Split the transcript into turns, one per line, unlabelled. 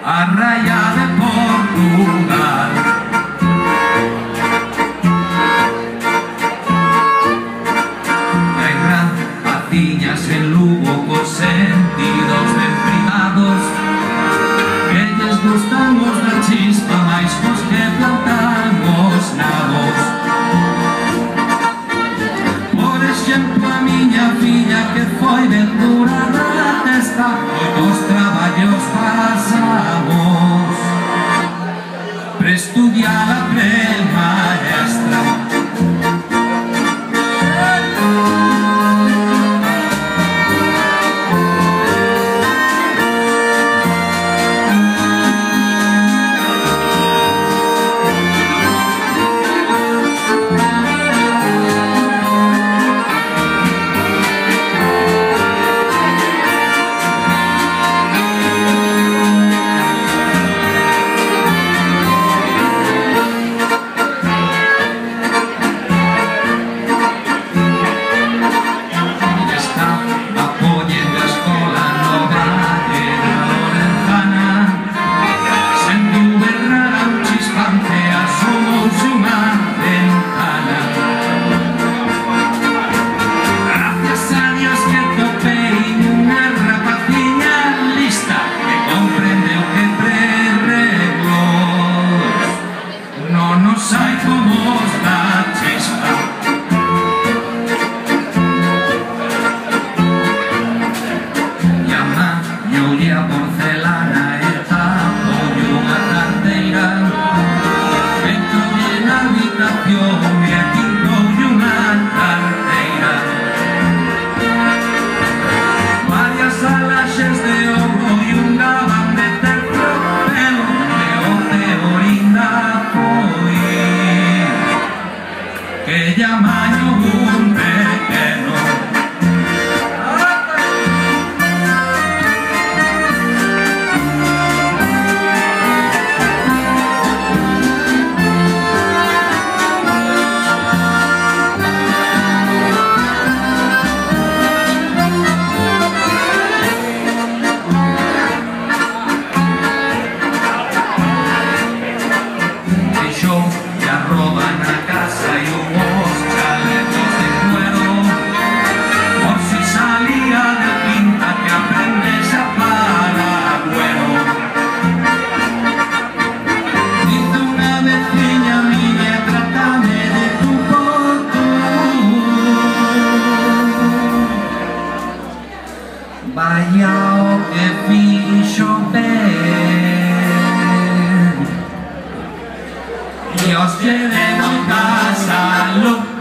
a raya de Portugal. Hai rapaciñas en Lugo cos sentidos ben privados, que lles gustamos da chispa máis cos que plantamos nabos. Por exemplo, a miña filla que foi ben dura na testa, os traballos pasamos para estudiar a pre-maestra. Porcelana e tapo e unha carteira, dentro de na habitación e pintou unha carteira. Varias alaxes de ouro e un gabán de terciopelo, e o teorinda foi que llamaño un pequeno. Vaya o que fixo ben, Dios lle deu casa luz.